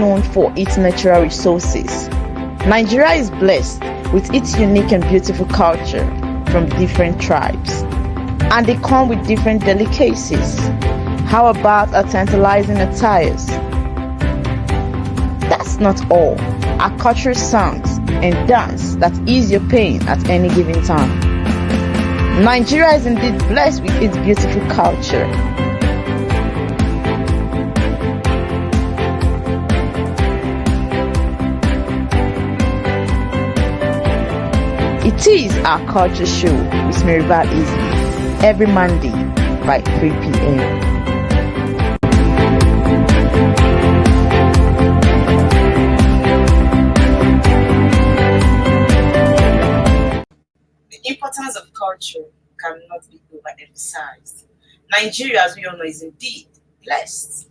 known for its natural resources. Nigeria is blessed with its unique and beautiful culture from different tribes, and they come with different delicacies. How about our tantalizing attires? That's not all. Our cultural songs and dance that ease your pain at any given time. Nigeria is indeed blessed with its beautiful culture. It is our culture show with Maryval Eze every Monday by 3 p.m. The importance of culture cannot be overemphasized. Nigeria, as we all know, is indeed blessed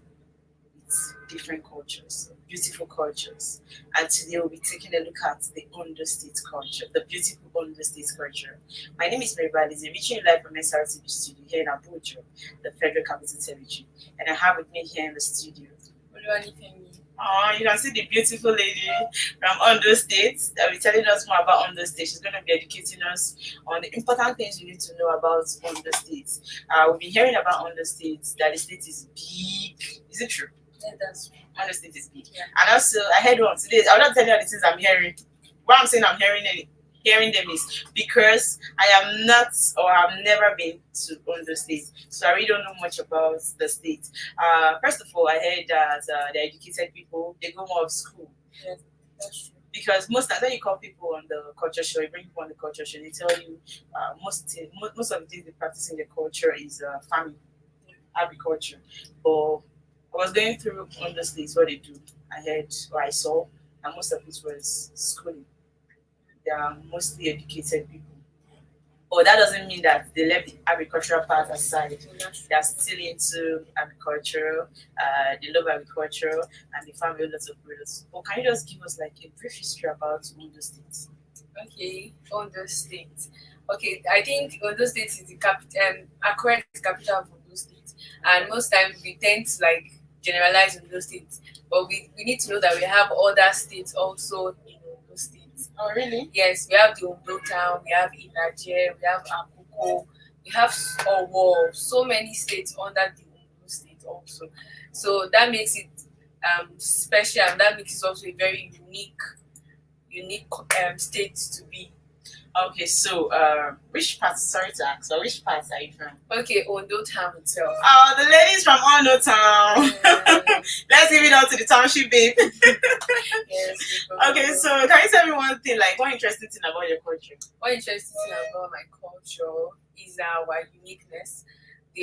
with different cultures, beautiful cultures. And today we'll be taking a look at the Ondo State culture, the beautiful Ondo State culture. My name is Maryval Eze, reaching you live from SRTV studio here in Abuja, the Federal Capital Territory. And I have with me here in the studio. Oh, you can see the beautiful lady from Ondo State that will be telling us more about Ondo State. She's going to be educating us on the important things you need to know about Ondo State. We've been hearing about Ondo State, that the state is big. Is it true? Yeah, that's true. Ondo State is big. Yeah. And also, I heard one today. I'll not tell you all the things I'm hearing. What I'm saying I'm hearing them is because I am not or have never been to Ondo State, so I really don't know much about the state. First of all, I heard that the educated people, they go more of school. Yeah, that's true. Because most times when you call people on the culture show, you bring people on the culture show, they tell you most of the things they practice in the culture is farming, agriculture. But I was going through Ondo State, what they do. I heard or I saw, and most of it was schooling. They are mostly educated people. But that doesn't mean that they left the agricultural part aside. They are still into agriculture, they love agriculture, and they farm a lot of products. But can you just give us like a brief history about Ondo State? Okay, Ondo State. Okay, I think Ondo State is the capital, Accra is the capital of Ondo State. And most times we tend to like generalize Ondo State. But we need to know that we have other states also in Ondo State. Oh, really? Yes, we have the Ondo town, we have Ilaje, we have Akoko, we have Owo, so many states under the Ondo State also. So that makes it special, and that makes it also a very unique state to be. Okay, so which part? Sorry to ask, but which part are you from? Okay, Ondo town itself. Oh, the ladies from Ondo town. Let's give it out to the township, babe. Yes. Okay, so can you tell me one thing, like one interesting thing about your culture? One interesting thing about my culture is our uniqueness.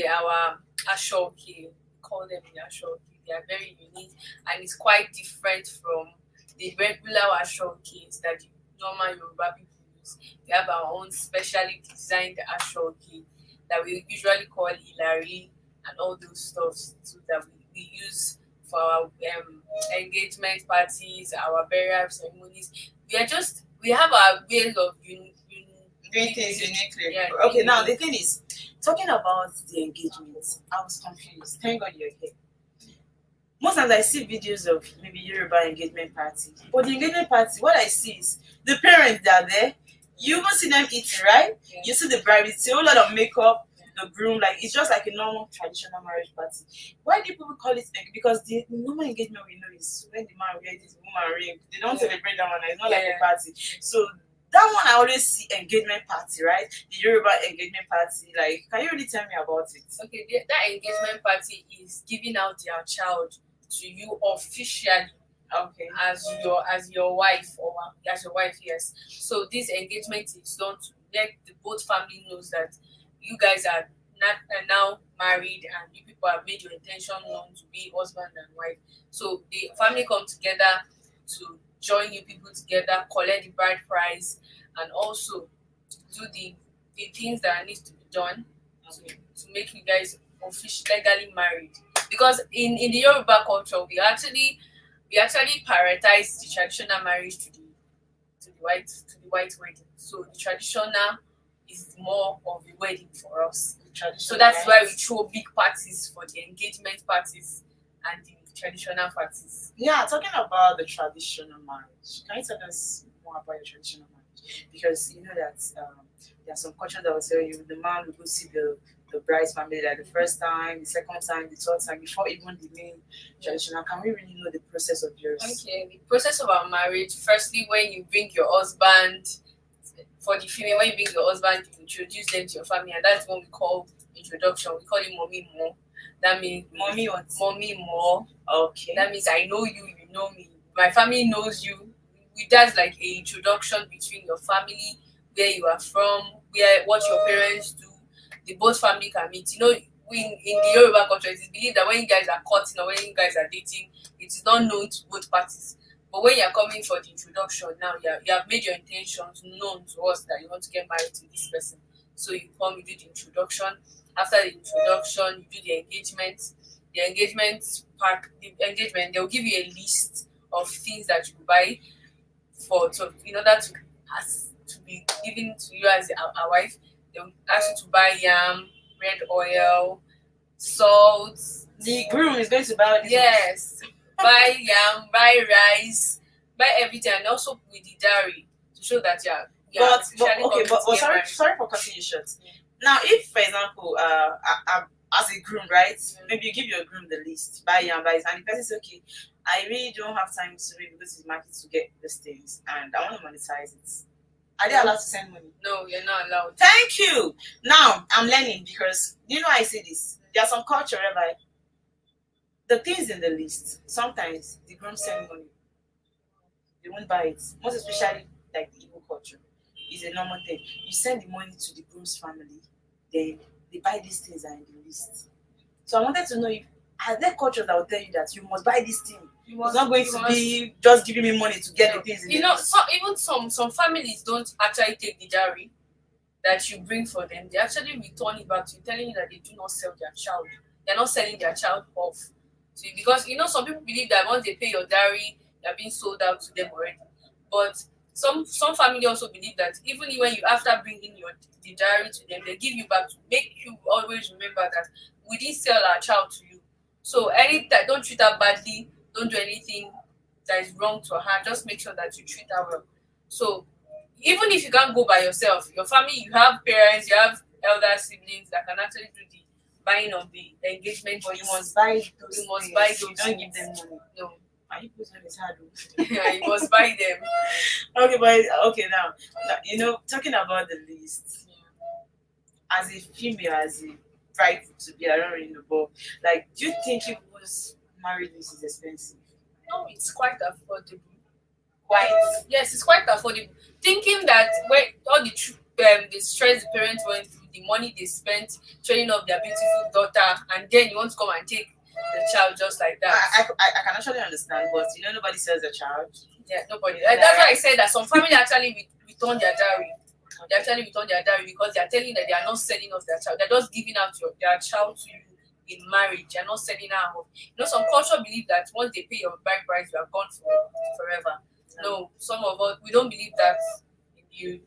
Our ashoke, we call them the ashoke. They are very unique, and it's quite different from the regular ashokes that the normal Yoruba people use. We have our own specially designed ashoke that we usually call ilari and all those stuff too, that we use for our engagement parties, our burial ceremonies. We have our ways of Doing things uniquely. Yeah, Okay, now the thing is, talking about the engagement, I was confused. Thank God you're here. Most times I see videos of maybe Yoruba engagement party, but the engagement party, what I see is the parents that are there. You even see them eating, right? Yeah. You see the bride, it's a whole lot of makeup, the groom, like it's just like a normal traditional marriage party. Why do people call it? Because the normal engagement we know is when the man wears this woman ring. They don't celebrate that one. It's not like a party. So that one I always see engagement party, right? The Yoruba engagement party. Like, can you really tell me about it? Okay, that engagement party is giving out their child to you officially. Okay, as your wife or as your wife, yes. So this engagement is done to let the both family knows that you guys are now married and you people have made your intention known to be husband and wife. So the family come together to join you people together, collect the bride price, and also do the things that needs to be done to make you guys officially legally married. Because in the Yoruba culture, we actually prioritize the traditional marriage to the white wedding. So the traditional is more of a wedding for us. So that's why we throw big parties for the engagement parties and the traditional parties. Yeah, talking about the traditional marriage. Can you tell us more about your traditional marriage? Because you know that there are some cultures that will tell you the man will go see the bride's family like the first time, the second time, the third time before even the main traditional. Can we really know the process of yours? Okay, the process of our marriage. Firstly, when you bring your husband, for the female, when you bring your husband, you introduce them to your family, and that's what we call introduction. We call it mommy more. That means Mommy what? mommy more. Okay. That means I know you, you know me. My family knows you. That's like a introduction between your family, where you are from, where what your parents do. The both family can meet. You know, in the Yoruba culture, it is believed that when you guys are courting or when you guys are dating, it is not known to both parties. But when you are coming for the introduction now, you have made your intentions known to us that you want to get married to this person. So you come, you do the introduction. After the introduction, you do the engagement. The engagement, they'll give you a list of things that you buy in order to be given to you as a wife. They'll ask you to buy yam, red oil, salt. The groom is going to buy all this. Yes, buy yam, buy rice, buy everything, and also with the dowry to show that But sorry for cutting you short. Now, if for example, as a groom, right? Maybe you give your groom the list, buy yam, buy, and the person says, okay, I really don't have time to really go to the market to get these things, and I want to monetize it. Are they allowed to send money? No, you're not allowed. Thank you. Now I'm learning because you know I say this. There are some culture whereby the things in the list, sometimes the groom send money. They won't buy it. Most especially like the Igbo culture. It's a normal thing. You send the money to the groom's family, then they buy these things are in the list. So I wanted to know if are there cultures that will tell you that you must buy this thing. It's not going to be just giving me money to get the things in the list. Even some families don't actually take the dowry that you bring for them. They actually return it back to you, telling you that they do not sell their child. They're not selling their child off. So because some people believe that once they pay your dowry, they're being sold out to them already. But some family also believe that even when you after bringing the dowry to them, they give you back to make you always remember that we didn't sell our child to you. So anytime, don't treat her badly, don't do anything that is wrong to her. Just make sure that you treat her well. So even if you can't go by yourself, your family, you have parents, you have elder siblings that can actually do the buying of the engagement. But you must buy those. You must buy those. You don't give them money. No. And you put on his hard. Yeah, you must buy them. Okay, but okay now talking about the list. As a female, as a bride to be, I don't really know, but like, do you think people's marriage list is expensive? No, it's quite affordable. Yes, it's quite affordable. Thinking that when all the stress the parents went through, the money they spent training up their beautiful daughter, and then you want to come and take the child just like that. I can actually understand, but nobody sells a child. Yeah, nobody. That's why I said that some family actually return their dowry. They actually return their dowry because they are telling you that they are not selling off their child. They're just giving out their child to you in marriage. They're not selling her off. Some culture believe that once they pay your bride price, you are gone forever. No, some of us, we don't believe that in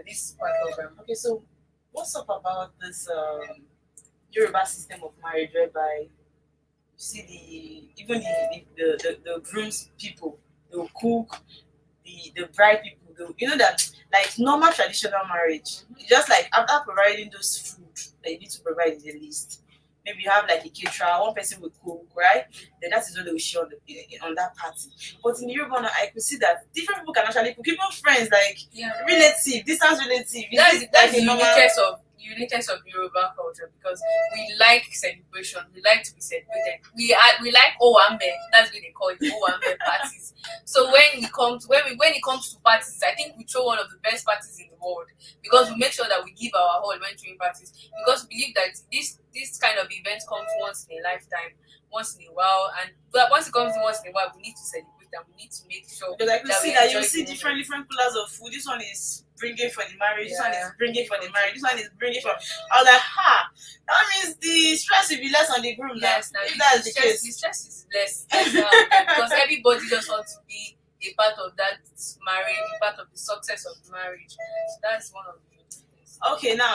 this part of them. Okay, so what's up about this Yoruba system of marriage whereby you see the groom's people, they'll cook, the bride people, that like normal traditional marriage, just like after providing those food that you need to provide in the list, maybe you have like a caterer, one person will cook, right? Then that is what they will share on that party. But in Europe, I could see that different people can actually cook, even friends, like relative, distance relative. That's the uniqueness of Yoruba culture, because we like celebration, we like to be celebrated. We like Owambe, that's what they call it, Owambe parties. So when it comes to parties, I think we throw one of the best parties in the world, because we make sure that we give our all when throwing parties, because we believe that this kind of event comes once in a lifetime, once in a while, and once it comes once in a while, we need to celebrate and we need to make sure because you see different pillars of food. This one is bringing for the marriage, this one is bringing for the marriage, this one is bringing for. I was like, that means the stress will be less on the groom. Yes, now if that's the case, the stress is less because everybody just wants to be a part of that marriage, a part of the success of the marriage. So that's one of the things. Okay, now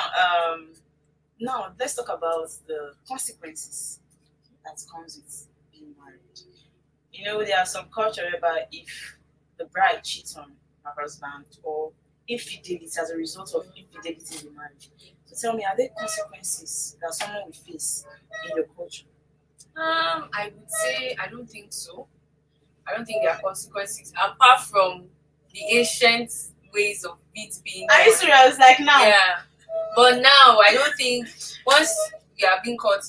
let's talk about the consequences that comes with being married. You know, there are some culture whereby if the bride cheats on her husband or infidelity as a result of infidelity in the marriage. So tell me, are there consequences that someone will face in your culture? I would say I don't think so. I don't think there are consequences apart from the ancient ways of it being Are you done. serious? Like now? Yeah, but now I don't think once you are being caught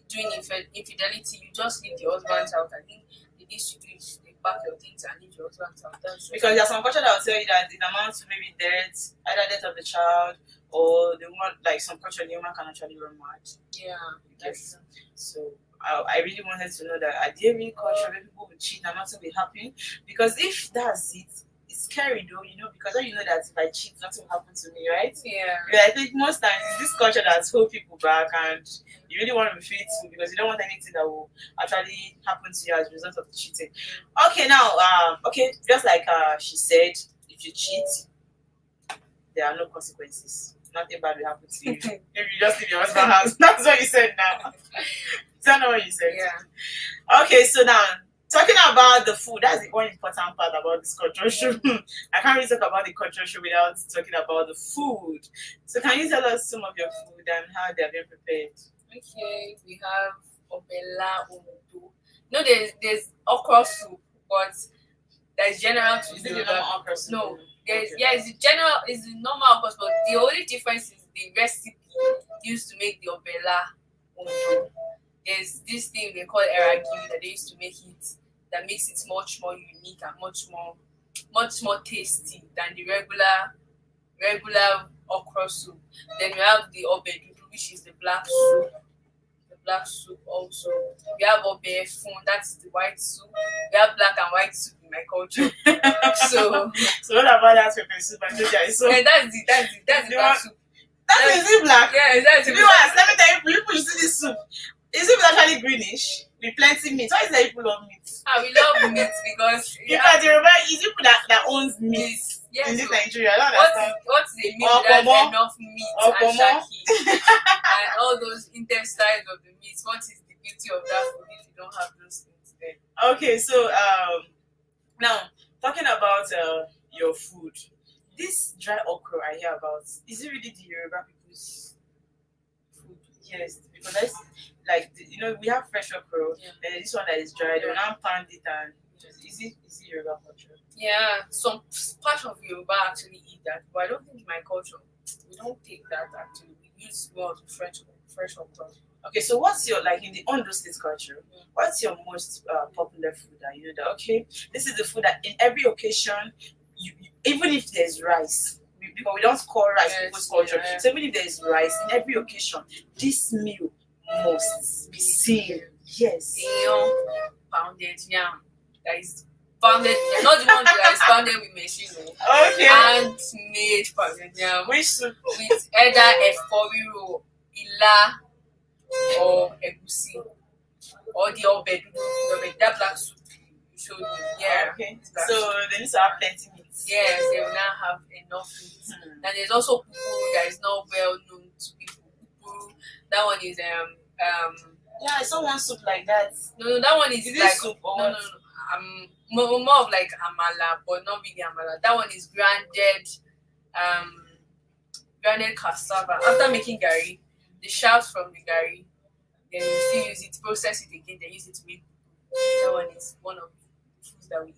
doing infidelity, you just leave the husband's house. I think the least you do is they pack your things and leave your husband's house. That's Because there's some culture that will tell you that it amounts to maybe death, either death of the child or the woman, like some culture, the woman can actually run mad. yeah, Yes. So I really wanted to know that are there really culture where people will cheat and nothing will happen? Because if that's it, it's scary though, you know, because then you know that if I cheat, nothing will happen to me, right? yeah. But I think most times it's this culture that holds people back and you really want to be faithful because you don't want anything that will actually happen to you as a result of the cheating. Okay, now, okay, just like she said, if you cheat, there are no consequences. Nothing bad will happen to you. Maybe you just leave your husband's house. That's what you said now. Is that not what you said? Yeah. Okay, so now talking about the food, that's the one important part about this culture show. I can't really talk about the culture show without talking about the food. So can you tell us some of your food and how they are being prepared? Okay, we have obela Ondo. No, there's okra soup, but there's general to Is it the Yoruba. normal okra soup? No, there's Okay. yeah, it's the general, it's the normal okra soup, but the only difference is the recipe used to make the obela Ondo. There's this thing they call eragi that they used to make it that makes it much more unique and much more tasty than the regular okra soup. Then we have the obedudu, which is the black soup. The black soup also. We have obefun, that's the white soup. We have black and white soup in my culture. So So what about that pepper soup and ginger? So yeah, that's the black soup. that is it black. Yeah, that's To the be honest, let me tell you, people you see this soup. Is it actually greenish with plenty meat? Why is there people love meat? we love meat because Because the Yoruba is people that owns meat yes, in this so Nigeria. I don't understand. what's the meat Opomo. without enough meat and Opomo. shaki and all those intestines of the meat? What is the beauty of that food if you don't have those things there? Okay, so now talking about your food, this dry okra I hear about, is it really the Yoruba people's food? Yes, because that's like you know we have fresh okra, and this one that is dry, they will now pound it and is it Yoruba culture? Yeah, some part of Yoruba actually eat that, but I don't think in my culture we don't take that actually. We use more of the fresh okra. Okay, so what's your like in the Ondo State culture? What's your most popular food that you know that okay, this is the food that in every occasion, even if there's rice, because we don't call rice people's culture. Yeah. So even if there's rice in every occasion, this meal must be seen. Yes. Pounded yam that is pounded, not the one that is pounded with machine, Okay. and made pounded yam Which soup? with either efforiro, ila, or egusi, or the obedu, that black soup you showed me. Yeah. Okay. it's black So soup. they need to have plenty meat. Yes, they will now have enough meat. And there's also pupu that is not well known to people. Pupu, that one is Yeah, I saw one soup like that. no, that one is Is like it soup or no, what? more of like amala, but not really amala. That one is grounded cassava. After making gari, the shells from the gari, then you still use it, process it again, then use it to make pupu. That one is one of the foods that we eat.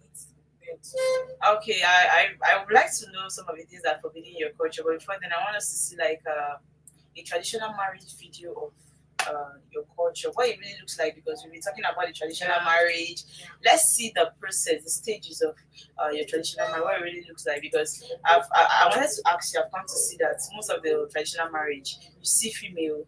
Okay, I would like to know some of the things that are forbidden in your culture, but before then I want us to see like a traditional marriage video of your culture, what it really looks like, because we'll be talking about the traditional marriage. Let's see the process, the stages of your traditional marriage, what it really looks like, because I wanted to ask you, I've come to see that most of the traditional marriage, you see female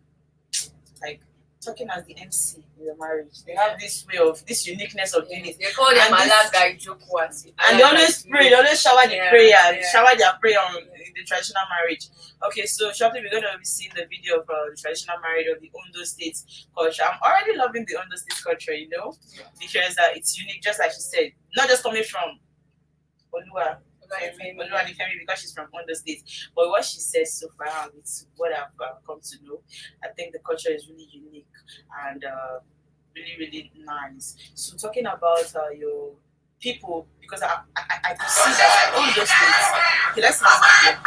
like talking as the MC in the marriage. They have this way of this uniqueness of doing it. They call them alaga ijokwasi. And they always pray, they always shower the prayer, shower their prayer on the traditional marriage. Okay, so shortly we're going to be seeing the video of the traditional marriage of the Ondo State culture. I'm already loving the Ondo State culture, you know, because it's unique, just like she said, not just coming from Olua, because she's from Ondo State, but what she says so far, it's what I've come to know. I think the culture is really unique, and really, really nice. So talking about your people, because I could see that all those things. Okay, let's see this video.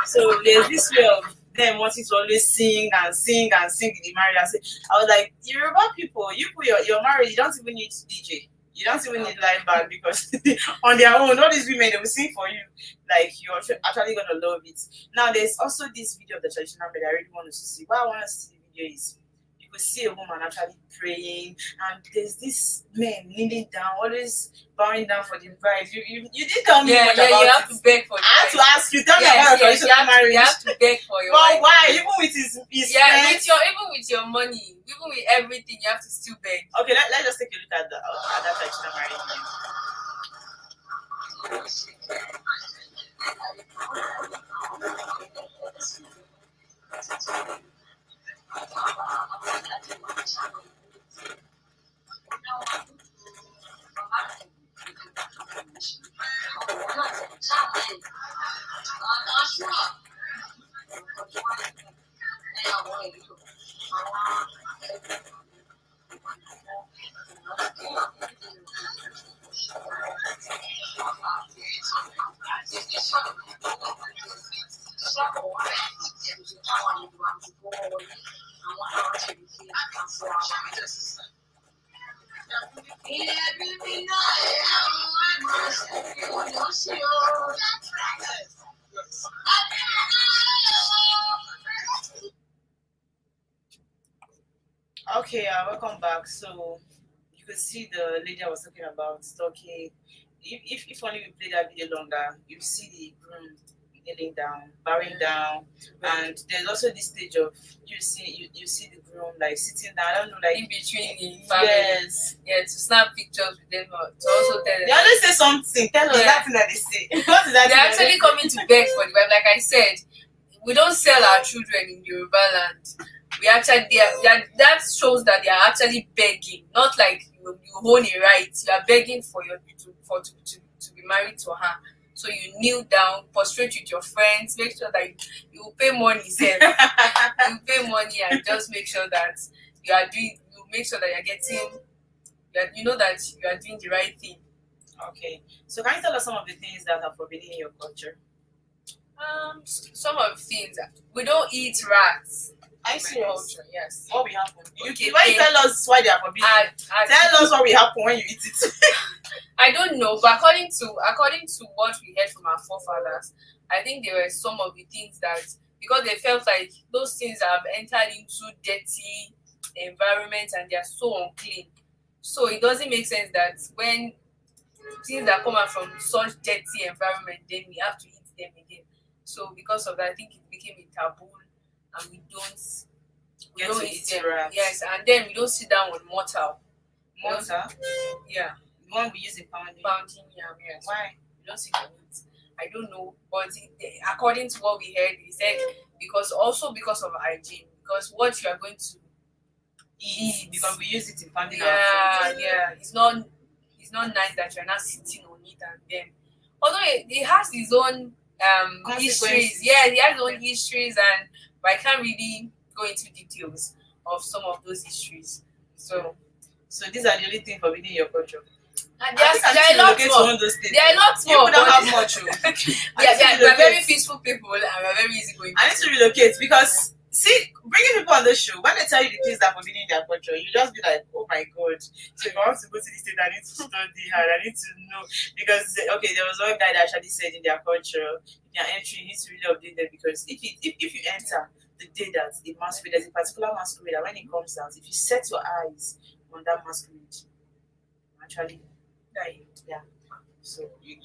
So there's this way of them wanting to always sing and sing and sing in the marriage. I was like, Yoruba people, you put your marriage, you don't even need DJ. You don't even need live band because on their own, all these women they will sing for you. Like you're actually gonna love it. Now there's also this video of the traditional bed I really want us to see. What I want us to see the video is you could see a woman actually praying, and there's this man kneeling down, always bowing down for the bride. You didn't tell me much about you have it. to beg for. I had to ask you. Tell me about your traditional marriage. You have to beg for your. But why? Even with his friends? Even with your money, even with everything, you have to still beg. Okay, let's just take a look at that traditional marriage. Okay, welcome back. So you could see the lady I was talking about talking. If only we play that video longer, you see the groom kneeling down, bowing down, and there's also this stage of you see the groom like sitting down. I don't know, like in between the family. Yes. Yeah, to snap pictures with them, to also tell them. They always say something. Tell us that thing that they say. What is that? They're actually coming to beg for the wife. Like I said, we don't sell our children in Yoruba land. We actually that shows that they are actually begging, not like you own a right. You are begging for to be married to her. So you kneel down, prostrate with your friends, make sure that you pay money, you pay money, and just make sure that you make sure that you're getting, you know that you are doing the right thing. Okay. So can you tell us some of the things that are forbidden in your culture? Some of the things we don't eat rats. I serious? Yes. What will happen? Why you tell us why they are forbidden? Tell us what will happen when you eat it. I don't know, but according to what we heard from our forefathers, I think there were some of the things that because they felt like those things have entered into dirty environments and they are so unclean. So it doesn't make sense that when things that come out from such dirty environment, then we have to eat them again. So because of that, I think it became a taboo, and we don't eat them. Rats. Yes, and then we don't sit down with mortar. Mortar? Yeah. The one we use in pounding. Pounding yam, yes. Why? We don't sit on it. I don't know, but according to what we heard, he said because of hygiene, because what you are going to eat, because we use it in pounding. Yeah. It's not nice that you're not sitting on it, and then although it has its own histories. Yeah, it has its own histories, but I can't really go into details of some of those histories. So these are the only things forbidden in your culture. And there are lots more. There are lots more. You don't have much. We're very peaceful people and we're very easygoing. I need to relocate because bringing people on the show, when they tell you the things that are forbidden in their culture, you just be like, oh my god. So if I want to go to the state, I need to study hard. I need to know because there was one guy that actually said in their culture, in your entry, you need to really update them because if you enter the day that the masquerade, there's a particular masquerade that when it comes out, if you set your eyes on that masquerade, actually. Yeah. So you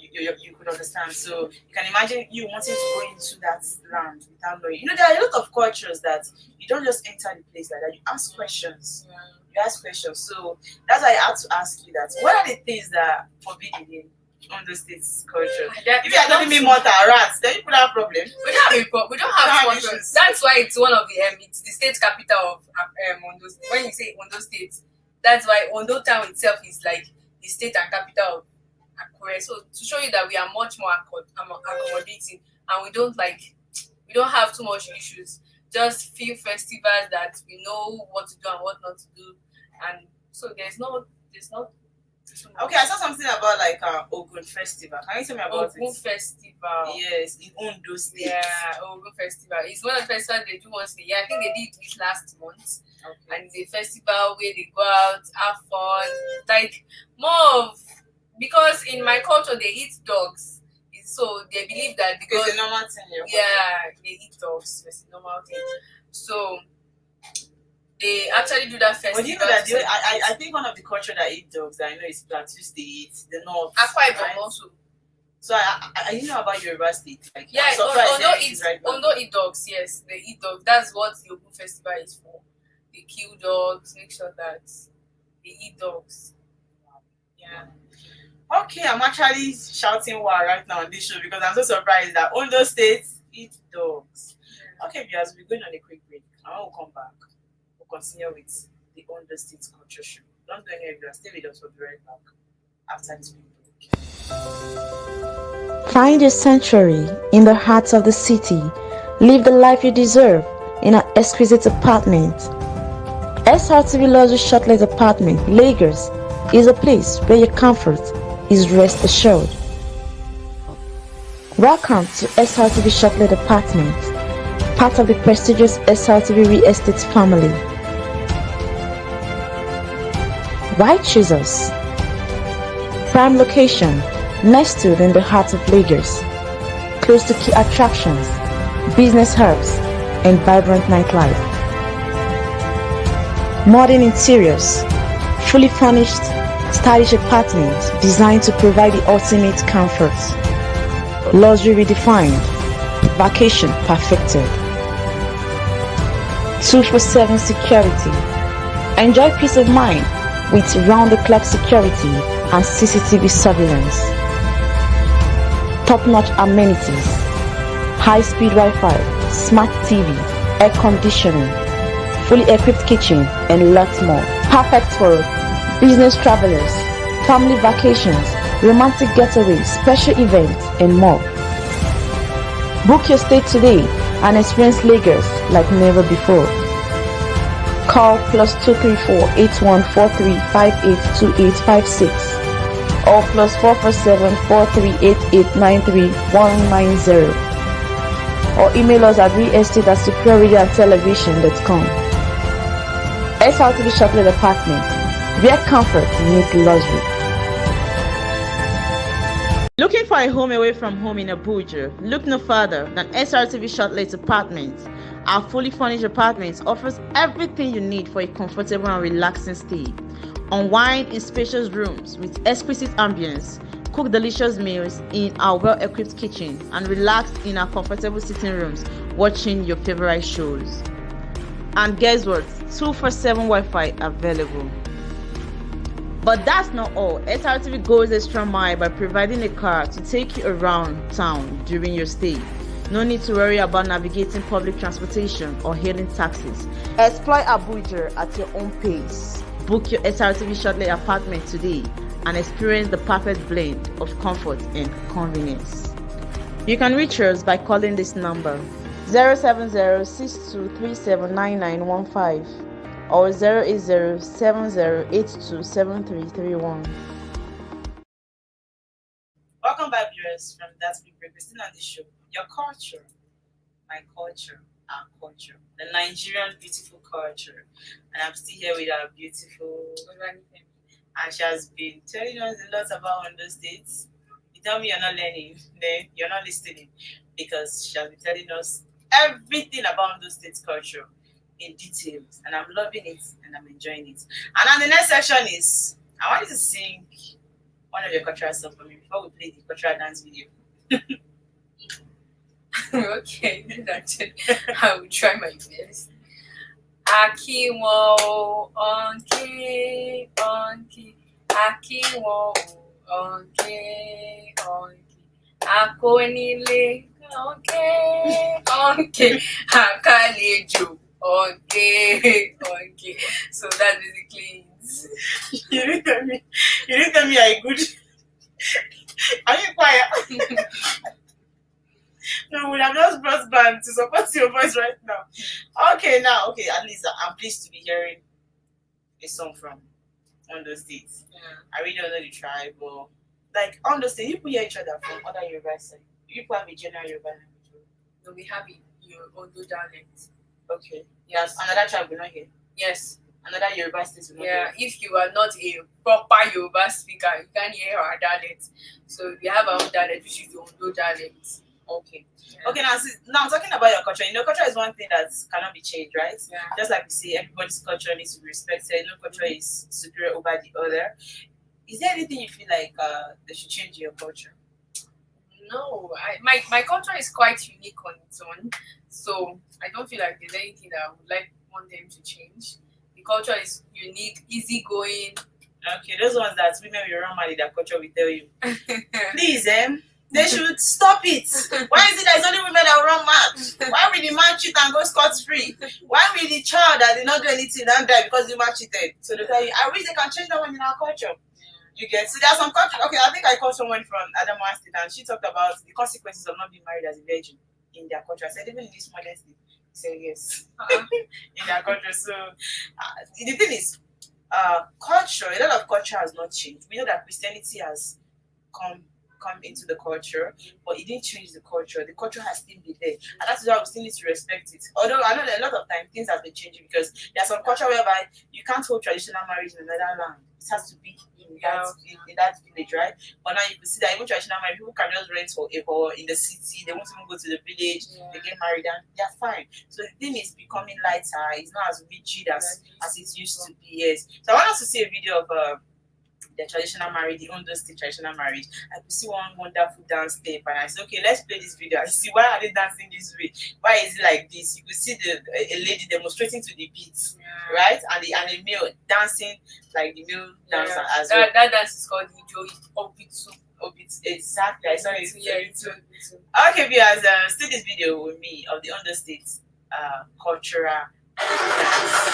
could understand. So you can imagine you wanting to go into that land without knowing. You know, there are a lot of cultures that you don't just enter the place like that. You ask questions. You ask questions. So that's why I had to ask you that. What are the things that are forbidden in Ondo State's culture? If you are telling me more than rats, then you could have a problem. We don't have issues. That's why it's one of the it's the state capital of Ondo. When you say Ondo State, that's why Ondo town itself is like the state and capital of Akure. So to show you that we are much more accommodating, and we don't have too much issues. Just few festivals that we know what to do and what not to do, and so there's not Okay, I saw something about like Ogun Festival. Can you tell me about Ogun Festival. Yes, in Ondo State. Yeah, Ogun Festival. It's one of the festivals they do once a year. I think they did it last month. Okay. And it's a festival where they go out, have fun. Like more of, because in my culture they eat dogs. So they believe that because it's a normal thing. Yeah, they eat dogs. It's a normal thing. So they actually do that festival. But you know that I think one of the culture that eat dogs that I know is Plateau State, the North. Akwa Ibom also. So I didn't know about Yoruba State. Like, yeah, Ondo eat dogs. Yes, they eat dogs. That's what the Ogun Festival is for. They kill dogs, make sure that they eat dogs. Yeah. Okay, I'm actually shouting wow right now on this show because I'm so surprised that Ondo State eat dogs. Okay, viewers, we're going on a quick break. I will come back. Continue with the Ondo State Culture Show. Don't go anywhere, stay with us. We'll be right back after this break. Find your sanctuary in the heart of the city. Live the life you deserve in an exquisite apartment. SRTV Luxury Shortlet Apartment, Lagos, is a place where your comfort is rest assured. Welcome to SRTV Shortlet Apartment, part of the prestigious SRTV Real Estate family. Why choose us? Prime location, nestled in the heart of Lagos, close to key attractions, business hubs, and vibrant nightlife. Modern interiors, fully furnished, stylish apartment designed to provide the ultimate comfort. Luxury redefined, vacation perfected. 24/7 security. Enjoy peace of mind with round-the-clock security and CCTV surveillance. Top-notch amenities, high-speed Wi-Fi, smart TV, air conditioning, fully equipped kitchen, and lots more. Perfect for business travelers, family vacations, romantic getaways, special events, and more. Book your stay today and experience Lagos like never before. Call +234 8143 582856 or +447 4388 93190 or email us at realestate@superiorradiotelevision.com. SRTV Shortlet Apartment, where comfort meets luxury. Looking for a home away from home in Abuja? Look no further than SRTV Shortlet Apartments. Our fully furnished apartments offers everything you need for a comfortable and relaxing stay. Unwind in spacious rooms with exquisite ambience. Cook delicious meals in our well-equipped kitchen and relax in our comfortable sitting rooms watching your favorite shows. And guess what? 24/7 Wi-Fi available. But that's not all. SRTV goes extra mile by providing a car to take you around town during your stay. No need to worry about navigating public transportation or hailing taxis. Explore Abuja at your own pace. Book your SRTV Shortlet apartment today and experience the perfect blend of comfort and convenience. You can reach us by calling this number 070-6237-9915 or 080-7082-7331. Welcome back, viewers, from that big break. We're still on the show. Your culture, my culture, our culture, the Nigerian beautiful culture. And I'm still here with our beautiful, and she has been telling us a lot about Ondo State. You tell me you're not learning, then you're not listening, because she has been telling us everything about Ondo State culture in details, and I'm loving it and I'm enjoying it. And then the next section is I want you to sing one of your cultural songs for me before we play the cultural dance video. Okay, actually, I will try my best. Akiwo onke onke, akiwo onke onke, akonile onke onke, akalejo onke onke. So that basically is. You didn't tell me I good. Are you quiet? No, we have just brought band to support your voice right now. Okay, at least I'm pleased to be hearing a song from Ondo State. Yeah. I really don't know the tribe, but like Ondo State, people hear each other from other Yoruba side. People have a general Yoruba language. No, we have it, your Ondo dialect. Okay. Yes, another tribe will not hear. Yes. Another Yoruba state will not Yeah, hear. if you are not a proper Yoruba speaker, you can't hear our dialect. So we have our own dialect, which is the Ondo dialect. Okay. Yeah. Okay, now talking about your culture. Culture is one thing that cannot be changed, right? Yeah. Just like we say, everybody's culture needs to be respected. No culture is superior over the other. Is there anything you feel like they should change in your culture? No, my culture is quite unique on its own. So I don't feel like there's anything that I would want them to change. The culture is unique, easygoing. Okay, those ones that women will run mad in their culture will tell you. Please, they should stop it. Why is it that it's only women that will run mad? Why will the man cheat and go scot-free? Why will the child that did not do anything and die because the man cheated? So they tell you, I wish they can change that one in our culture. You get, so there's some culture. Okay, I think I called someone from Adamawa State and she talked about the consequences of not being married as a virgin in their culture. I said, even in this modern state, he said yes. In their culture. So the thing is, culture, a lot of culture has not changed. We know that Christianity has come into the culture, but it didn't change the culture. The culture has still been there, and that's why we still need to respect it. Although I know that a lot of times things have been changing because there's some culture whereby you can't hold traditional marriage in another land. It has to be in that village, right? But now you can see that even traditional marriage, people can just rent for a hall in the city. They won't even go to the village. Yeah. They get married and they're fine. So the thing is becoming lighter. It's not as rigid as it used to be. Yes. So I want us to see a video of the traditional marriage, the Ondo State traditional marriage. I could see one wonderful dance step, and I said, okay, let's play this video. I see, why are they dancing this way? Why is it like this? You could see a lady demonstrating to the beat, right? And a male dancing like the male dancer as well. That dance is called Obitsu. Exactly. I saw it. Yeah, Okay, viewers, see this video with me of the Ondo State cultural dance.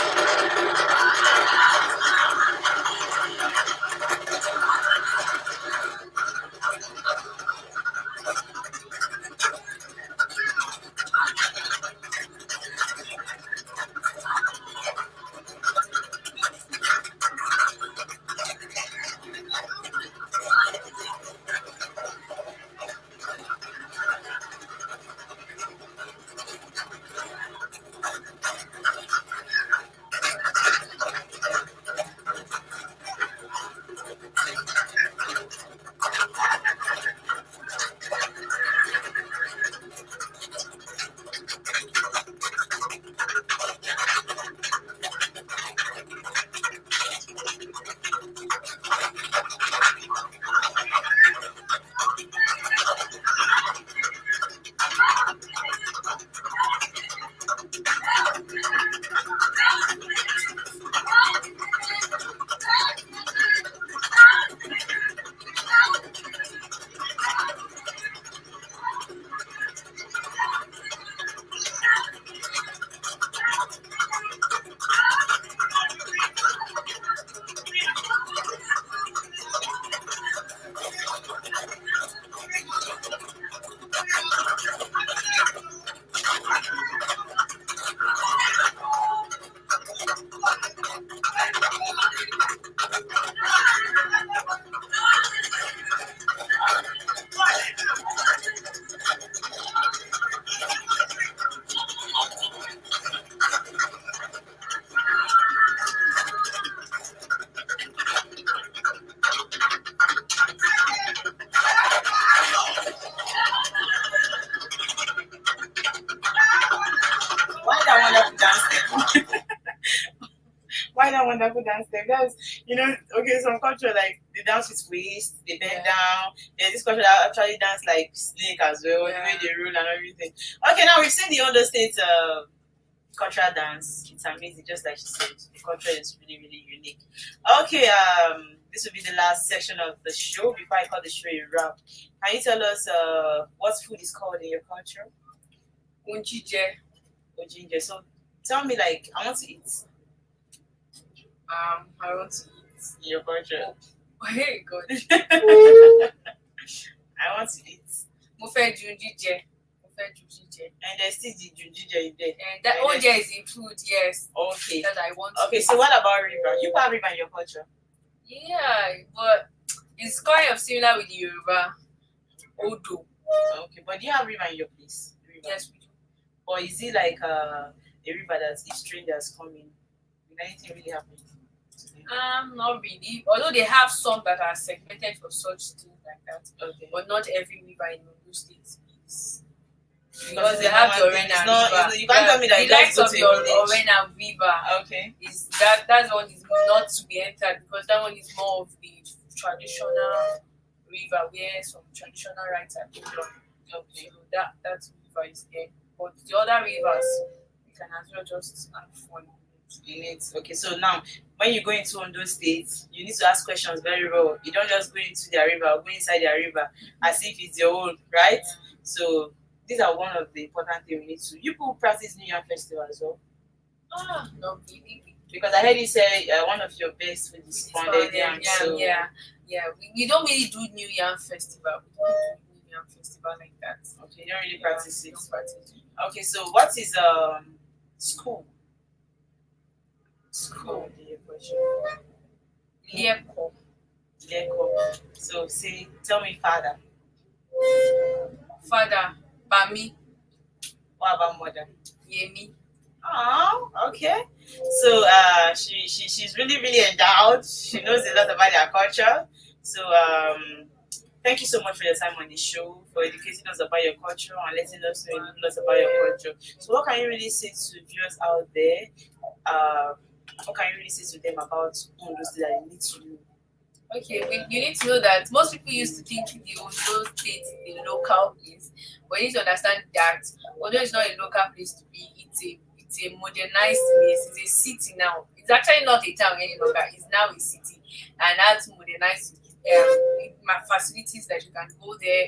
wonderful dance step. That's, okay, some culture like they dance with waist, they bend down. There's this culture that actually dance like snake as well, the way they roll and everything. Okay, now we've seen the Ondo State cultural dance. It's amazing, just like she said. The culture is really, really unique. Okay, this will be the last section of the show before I call the show a wrap. Can you tell us what food is called in your culture? Ojinje. So tell me, like, I want to eat. I want to eat in your culture. Oh, hey God. I want to eat. Mo fẹ́ junjije. And there's still the junjije in there. And that oje is in food, yes. Okay. That I want to Okay, eat. so what about river? You have river in your culture? Yeah, but it's kind of similar with the Yoruba. Ondo. Okay, but do you have river in your place? River? Yes, we do. Or is it like a river that if strangers come in, will anything really happen? Not really. Although they have some that are segmented for such things like that. Okay. But not every river in Ondo State is. Because they have the Orena River. You can't tell me that the likes of the Orena River. Okay. Is that one is not to be entered because that one is more of the traditional river where some traditional rites are being done. Okay. So that river is there. But the other rivers, you can as well just have fun in it. Okay, so now when you go into Ondo State, you need to ask questions very well. You don't just go into their river or go inside their river as if it's your own, right? So these are one of the important things we need to. You people practice New Year Festival as well? No, really. Because I heard you say one of your best food is pounded yam. Yeah. We don't really do New Year Festival. We don't do New Year Festival like that. Okay, you don't really practice it. Don't practice it. Okay, so what is school? School. Leko. So tell me father. Father, Bami. What about mother? Yemi. Oh, okay. So she's really, really endowed. She knows a lot about their culture. So thank you so much for your time on the show, for educating us about your culture and letting us know a lot about your culture. So what can you really say to viewers out there? What can you really say to them about Ondo State that they need to know? Okay, you need to know that most people used to think the Ondo State is a local place, but you need to understand that Ondo is not a local place to be. It's a modernized place. It's a city now. It's actually not a town any longer. It's now a city, and that's modernized facilities that you can go there,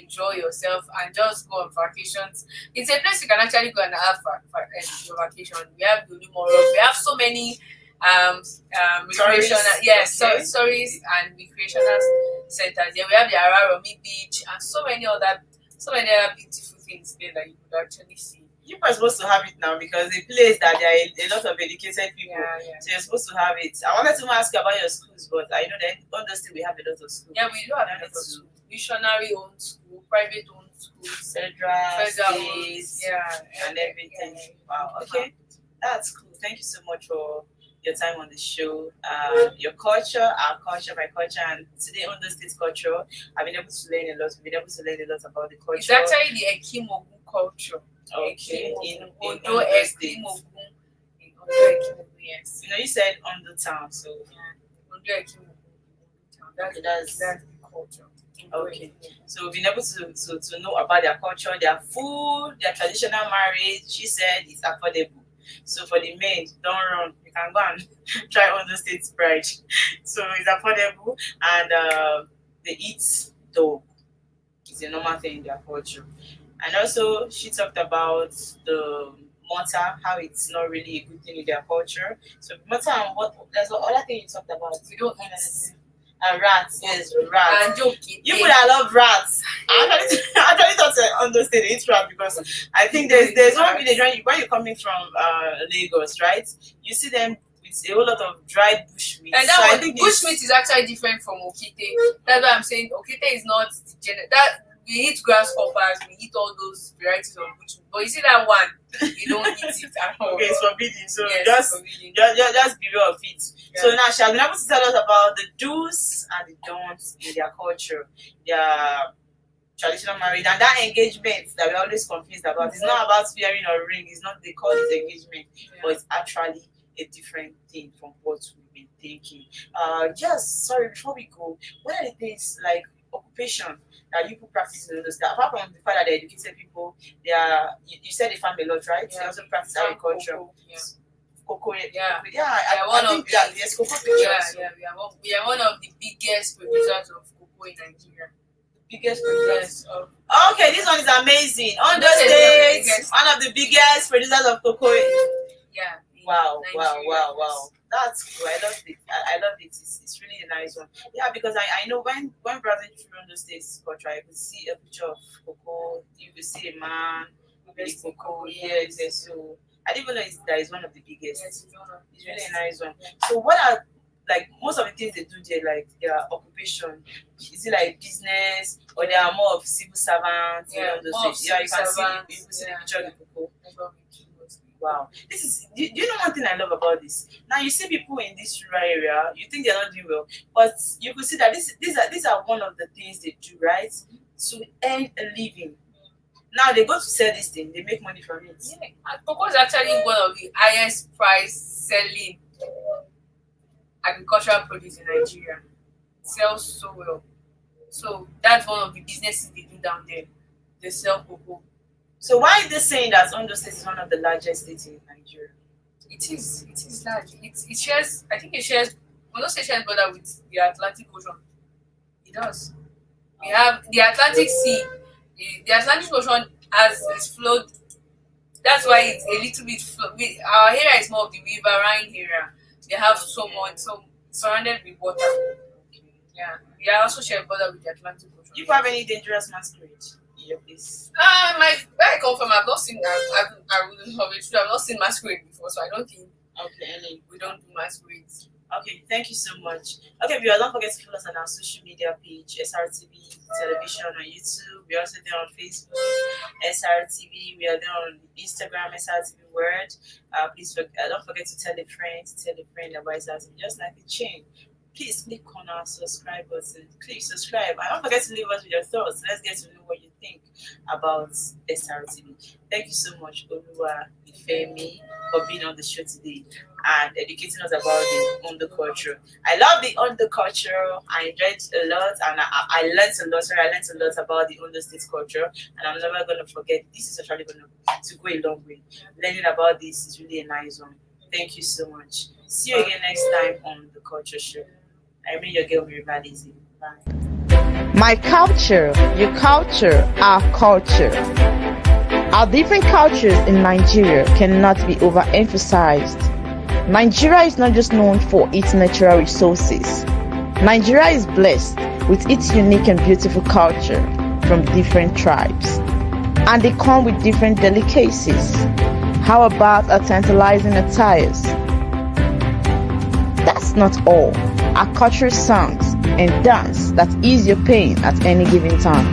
enjoy yourself, and just go on vacations. It's a place you can actually go and have your vacation. We have the Olumoro. We have so many recreational, stories and recreational centers. Yeah, we have the Araromi Beach and so many other beautiful things there that you could actually see. You are supposed to have it now because the place that there are a lot of educated people. Yeah. So you're supposed to have it. I wanted to ask you about your schools, but I know that honestly we have a lot of schools. Yeah, we do have a lot of schools. Missionary owned school, private owned schools, federal states, and everything. Wow. Okay, that's cool. Thank you so much for your time on the show. Your culture, our culture, my culture, and today on the state culture, I've been able to learn a lot. We've been able to learn a lot about the culture. It's actually the Ekimogun culture. Okay, in Ondo Ekimogun. In Ondo Ekimogun, yes. You said Ondo town, so Ondo Ekimogun. That's the culture. Okay, so we've been able to know about their culture, their food, their traditional marriage. She said it's affordable. So for the men, don't run. You can go and try Ondo State Pride. So it's affordable, and they eat dog. It's a normal thing in their culture. And also, she talked about the mortar, how it's not really a good thing in their culture. So mortar and what? There's other thing you talked about. We don't eat anything. Rats, yes, rats. And you would have loved rats. I actually thought Ondo State eats rats because I think there's one village when you're coming from Lagos, right? You see them with a whole lot of dried bushmeat. And that bushmeat is actually different from okite. That's why I'm saying okite is not that we eat grasshoppers, we eat all those varieties of bushmeat. But you see that one, you don't eat it at all. Okay, it's forbidden. So yes, just beware of it. Yeah. So now she has been able to tell us about the do's and the don'ts in their culture, their traditional marriage, and that engagement that we're always confused about. It's not about wearing a ring. It's not, they call it engagement, but it's actually a different thing from what we've been thinking. Just sorry, before we go, what are the things like occupation that you people practice in Ondo State? Apart from the fact that they're educated people, they are you said they farm a lot, right? Yeah. They also practice agriculture. Cocoa, Yeah. I think that there's cocoa pictures. We are one of the biggest producers of cocoa in Nigeria. Biggest producers. Yes. Okay, this one is amazing. Ondo This is State, the biggest. one of the biggest producers of cocoa. Yeah. in Wow. Nigeria, That's cool. I love it. I love it. It's really a nice one. Yeah, because I know when browsing through Ondo State's culture, I could see a picture of cocoa. You could see a man with cocoa. Yes. So I didn't even know that is one of the biggest. Yes, It's really a nice one. So what are like most of the things they do there, like their occupation? Is it like business or they are more of civil servants? Yeah, You more of you can civil see servants, you can see the yeah, picture of the cocoa. That's what we do mostly. Wow, this is. Do you know one thing I love about this? Now you see people in this rural area, you think they're not doing well, but you could see that these are one of the things they do, right? To earn a living. Now they go to sell this thing, they make money from it. Yeah, and cocoa is actually one of the highest price selling agricultural produce in Nigeria. It sells so well. So that's one of the businesses they do down there. They sell cocoa. So why are they saying that Ondo State is one of the largest states in Nigeria? It is large. It shares, I think it shares, Ondo State shares border with the Atlantic Ocean. It does. We have the Atlantic Sea. The Atlantic Ocean has its flowed. That's why it's a little bit. Our area is more of the riverine area. They have so surrounded with water. Yeah, we are also share border with the Atlantic Ocean. Do you have any dangerous masquerade in your place? Where I come from, I've not seen. I wouldn't have it true. I've not seen masquerade before, so I don't think we don't do masquerades. Okay, thank you so much. Okay, viewers, don't forget to follow us on our social media page, SRTV Television on YouTube. We're also there on Facebook, SRTV. We are there on Instagram, SRTV Word. Please don't forget to tell a friend about SRTV, just like a chain. Please click on our subscribe button. Click subscribe. And don't forget to leave us with your thoughts. Let's get to know what you think about SRTV. Thank you so much, Oluwa Ifemi, for being on the show today and educating us about the Ondo culture. I love the Ondo culture. I enjoyed a lot, and I learned a lot. Sorry, I learned a lot about the Ondo State culture, and I'm never going to forget. This is actually going to go a long way. Learning about this is really a nice one. Thank you so much. See you again next time on the Culture Show. I remain your girl, Maryval Eze. Bye. My culture, your culture, our culture. Our different cultures in Nigeria cannot be overemphasized. Nigeria is not just known for its natural resources. Nigeria is blessed with its unique and beautiful culture from different tribes. And they come with different delicacies. How about our tantalizing attires? That's not all. Our cultural songs and dance that ease your pain at any given time.